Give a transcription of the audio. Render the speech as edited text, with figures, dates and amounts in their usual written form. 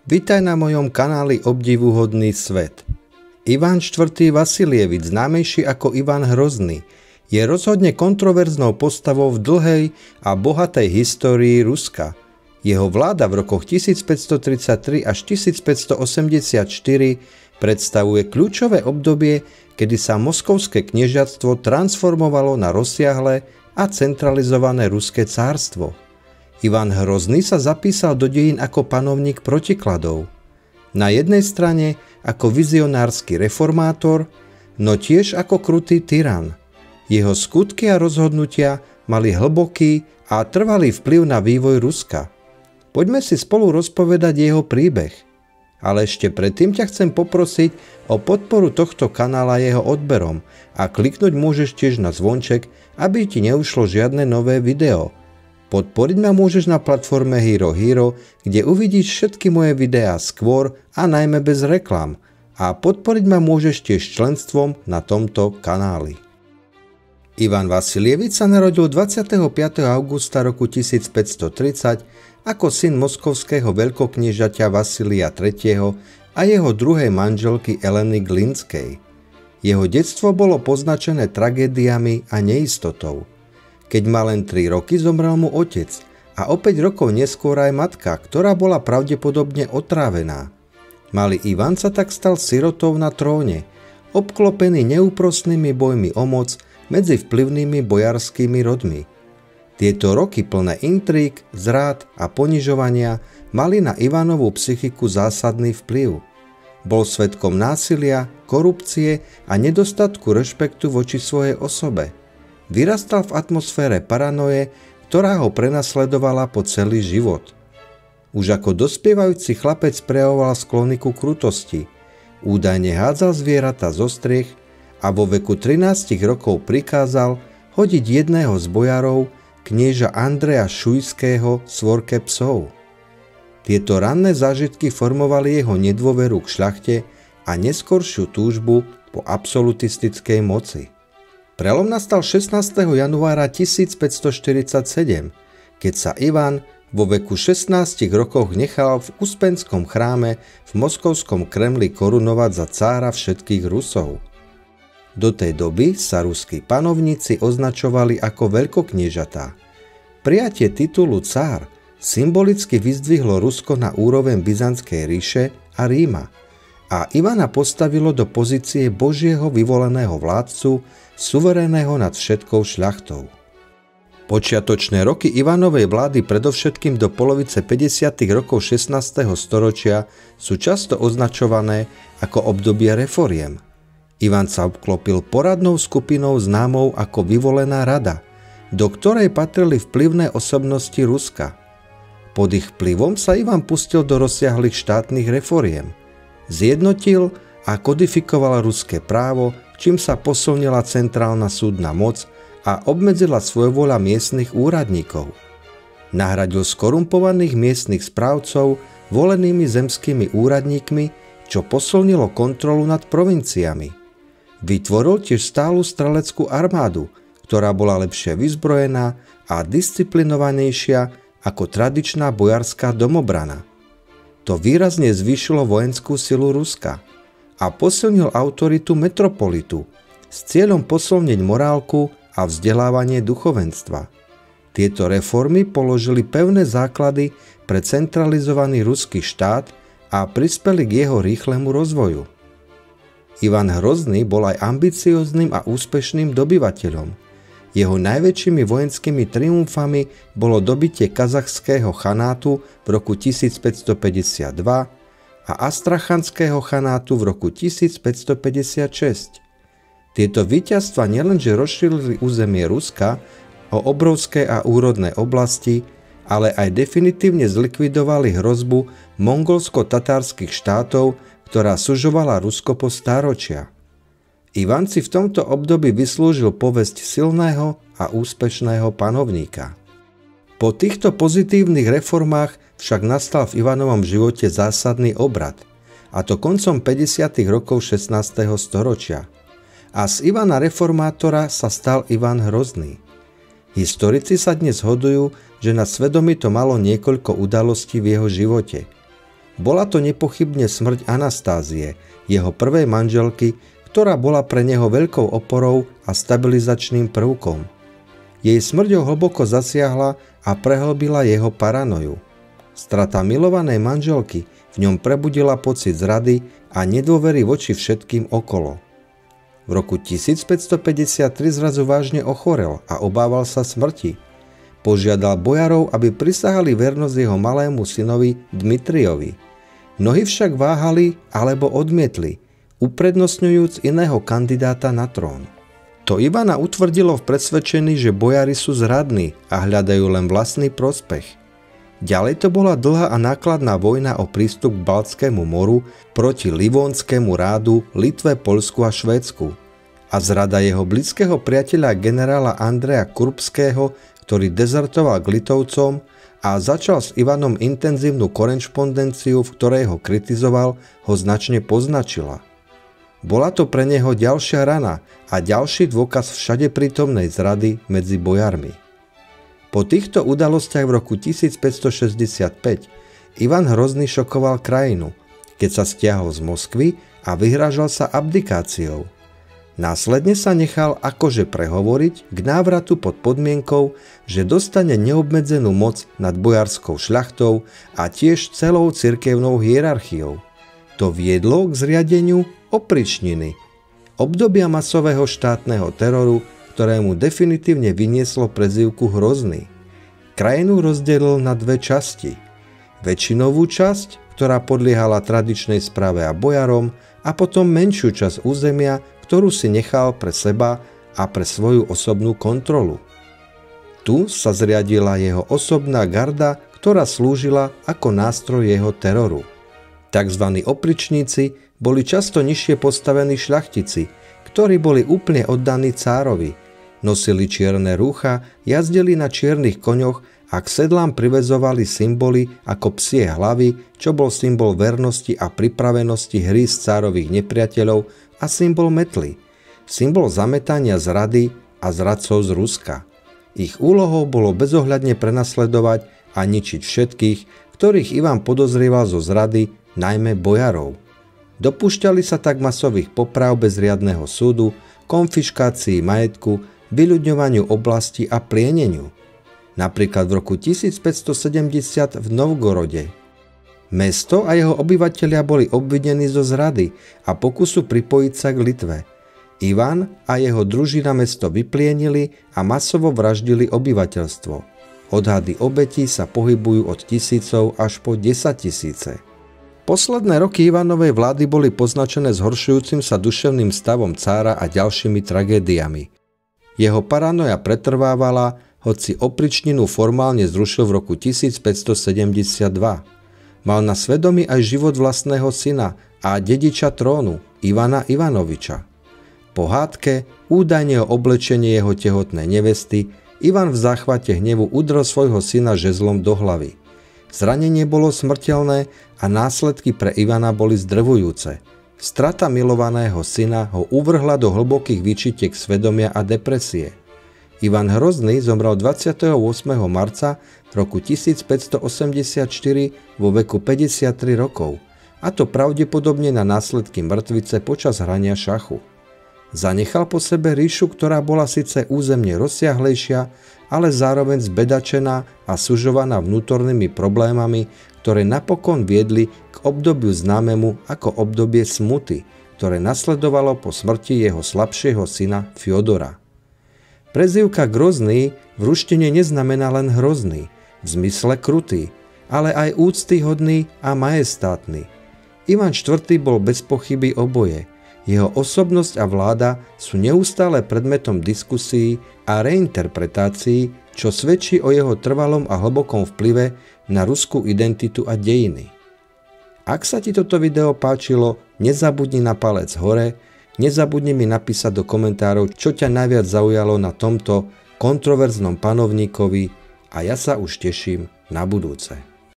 Vitaj na mojom kanáli Obdivuhodný svet. Ivan IV. Vasilievič, známejší ako Ivan Hrozný, je rozhodne kontroverznou postavou v dlhej a bohatej histórii Ruska. Jeho vláda v rokoch 1533 až 1584 predstavuje kľúčové obdobie, kedy sa Moskovské kniežatstvo transformovalo na rozsiahle a centralizované ruské cárstvo. Ivan Hrozný sa zapísal do dejín ako panovník protikladov. Na jednej strane ako vizionársky reformátor, no tiež ako krutý tyran. Jeho skutky a rozhodnutia mali hlboký a trvalý vplyv na vývoj Ruska. Poďme si spolu rozpovedať jeho príbeh. Ale ešte predtým ťa chcem poprosiť o podporu tohto kanála jeho odberom a kliknúť môžeš tiež na zvonček, aby ti neušlo žiadne nové video. Podporiť ma môžeš na platforme Hero Hero, kde uvidíš všetky moje videá skôr a najmä bez reklám. A podporiť ma môžeš tiež členstvom na tomto kanáli. Ivan Vasilievič sa narodil 25. augusta roku 1530 ako syn moskovského veľkokniežaťa Vasilia III. A jeho druhej manželky Eleny Glinskej. Jeho detstvo bolo poznačené tragédiami a neistotou. Keď mal len 3 roky, zomrel mu otec a o 5 rokov neskôr aj matka, ktorá bola pravdepodobne otrávená. Malý Ivan sa tak stal sirotou na tróne, obklopený neúprosnými bojmi o moc medzi vplyvnými bojarskými rodmi. Tieto roky plné intríg, zrád a ponižovania mali na Ivanovú psychiku zásadný vplyv. Bol svedkom násilia, korupcie a nedostatku rešpektu voči svojej osobe. Vyrastal v atmosfére paranoje, ktorá ho prenasledovala po celý život. Už ako dospievajúci chlapec prejavoval sklony ku krutosti. Údajne hádzal zvieratá zo striech a vo veku 13 rokov prikázal hodiť jedného z bojarov, knieža Andreja Šujského, svorke psov. Tieto ranné zážitky formovali jeho nedôveru k šľachte a neskoršiu túžbu po absolutistickej moci. Prelom nastal 16. januára 1547, keď sa Ivan vo veku 16 rokoch nechal v Uspenskom chráme v moskovskom Kremli korunovať za cára všetkých Rusov. Do tej doby sa ruskí panovníci označovali ako veľkokniežatá. Prijatie titulu cár symbolicky vyzdvihlo Rusko na úroveň Byzantskej ríše a Ríma a Ivana postavilo do pozície Božieho vyvoleného vládcu, suverénneho nad všetkou šľachtou. Počiatočné roky Ivanovej vlády, predovšetkým do polovice 50. rokov 16. storočia, sú často označované ako obdobie reforiem. Ivan sa obklopil poradnou skupinou známou ako Vyvolená rada, do ktorej patrili vplyvné osobnosti Ruska. Pod ich vplyvom sa Ivan pustil do rozsiahlych štátnych reforiem. Zjednotil a kodifikoval ruské právo, čím sa posilnila centrálna súdna moc a obmedzila svojvoľa miestnych úradníkov. Nahradil skorumpovaných miestnych správcov volenými zemskými úradníkmi, čo posilnilo kontrolu nad provinciami. Vytvoril tiež stálu streleckú armádu, ktorá bola lepšie vyzbrojená a disciplinovanejšia ako tradičná bojarská domobrana. To výrazne zvýšilo vojenskú silu Ruska a posilnil autoritu metropolitu s cieľom posilniť morálku a vzdelávanie duchovenstva. Tieto reformy položili pevné základy pre centralizovaný ruský štát a prispeli k jeho rýchlemu rozvoju. Ivan Hrozný bol aj ambicióznym a úspešným dobyvateľom. Jeho najväčšími vojenskými triumfami bolo dobitie kazachského chanátu v roku 1552 a astrachanského chanátu v roku 1556. Tieto víťazstva nielenže rozšírili územie Ruska o obrovské a úrodné oblasti, ale aj definitívne zlikvidovali hrozbu mongolsko-tatárskych štátov, ktorá sužovala Rusko po stáročia. Ivan si v tomto období vyslúžil povesť silného a úspešného panovníka. Po týchto pozitívnych reformách však nastal v Ivanovom živote zásadný obrad, a to koncom 50. rokov 16. storočia. A z Ivana reformátora sa stal Ivan Hrozný. Historici sa dnes zhodujú, že na svedomí to malo niekoľko udalostí v jeho živote. Bola to nepochybne smrť Anastázie, jeho prvej manželky, ktorá bola pre neho veľkou oporou a stabilizačným prvkom. Jej smrťou hlboko zasiahla a prehlbila jeho paranoju. Strata milovanej manželky v ňom prebudila pocit zrady a nedôvery voči všetkým okolo. V roku 1553 zrazu vážne ochorel a obával sa smrti. Požiadal bojarov, aby prisahali vernosť jeho malému synovi Dmitrijovi. Mnohí však váhali alebo odmietli, uprednostňujúc iného kandidáta na trón. To Ivana utvrdilo v presvedčení, že bojári sú zradní a hľadajú len vlastný prospech. Ďalej to bola dlhá a nákladná vojna o prístup k Baltskému moru proti Livonskému rádu, Litve, Poľsku a Švédsku. A zrada jeho blízkeho priateľa generála Andreja Kurbského, ktorý dezertoval k Litovcom a začal s Ivanom intenzívnu korešpondenciu, v ktorej ho kritizoval, ho značne poznačila. Bola to pre neho ďalšia rana a ďalší dôkaz všade prítomnej zrady medzi bojarmi. Po týchto udalostiach v roku 1565 Ivan Hrozný šokoval krajinu, keď sa stiahol z Moskvy a vyhrážal sa abdikáciou. Následne sa nechal akože prehovoriť k návratu pod podmienkou, že dostane neobmedzenú moc nad bojarskou šľachtou a tiež celou cirkevnou hierarchiou. To viedlo k zriadeniu opričniny, obdobia masového štátneho teroru, ktorému definitívne vynieslo prezývku Hrozný. Krajinu rozdelil na dve časti. Väčšinovú časť, ktorá podliehala tradičnej správe a bojarom, a potom menšiu časť územia, ktorú si nechal pre seba a pre svoju osobnú kontrolu. Tu sa zriadila jeho osobná garda, ktorá slúžila ako nástroj jeho teroru. Takzvaní opričníci boli často nižšie postavení šľachtici, ktorí boli úplne oddaní cárovi, nosili čierne rúcha, jazdili na čiernych koňoch a k sedlám priväzovali symboly ako psie hlavy, čo bol symbol vernosti a pripravenosti hrísť cárových nepriateľov, a symbol metly, symbol zametania zrady a zradcov z Ruska. Ich úlohou bolo bezohľadne prenasledovať a ničiť všetkých, ktorých Ivan podozrieval zo zrady, najmä bojarov. Dopúšťali sa tak masových poprav bez riadneho súdu, konfiškácii majetku, vyľudňovaniu oblasti a plieneniu. Napríklad v roku 1570 v Novgorode. Mesto a jeho obyvatelia boli obvinení zo zrady a pokusu pripojiť sa k Litve. Ivan a jeho družina mesto vyplienili a masovo vraždili obyvateľstvo. Odhady obetí sa pohybujú od tisícov až po 10 000. Posledné roky Ivanovej vlády boli poznačené zhoršujúcim sa duševným stavom cára a ďalšími tragédiami. Jeho paranoja pretrvávala, hoci opričninu formálne zrušil v roku 1572. Mal na svedomí aj život vlastného syna a dediča trónu, Ivana Ivanoviča. Po hádke, údajne o oblečenie jeho tehotnej nevesty, Ivan v záchvate hnevu udrel svojho syna žezlom do hlavy. Zranenie bolo smrteľné a následky pre Ivana boli zdrvujúce. Strata milovaného syna ho uvrhla do hlbokých výčitiek svedomia a depresie. Ivan Hrozný zomrel 28. marca roku 1584 vo veku 53 rokov, a to pravdepodobne na následky mŕtvice počas hrania šachu. Zanechal po sebe ríšu, ktorá bola síce územne rozsiahlejšia, ale zároveň zbedačená a sužovaná vnútornými problémami, ktoré napokon viedli k obdobiu známemu ako obdobie smuty, ktoré nasledovalo po smrti jeho slabšieho syna Fjodora. Prezývka Grozný v ruštine neznamená len hrozný, v zmysle krutý, ale aj úctyhodný a majestátny. Ivan IV. Bol bez pochyby oboje. Jeho osobnosť a vláda sú neustále predmetom diskusí a reinterpretácií, čo svedčí o jeho trvalom a hlbokom vplyve na ruskú identitu a dejiny. Ak sa ti toto video páčilo, nezabudni na palec hore, nezabudni mi napísať do komentárov, čo ťa najviac zaujalo na tomto kontroverznom panovníkovi, a ja sa už teším na budúce.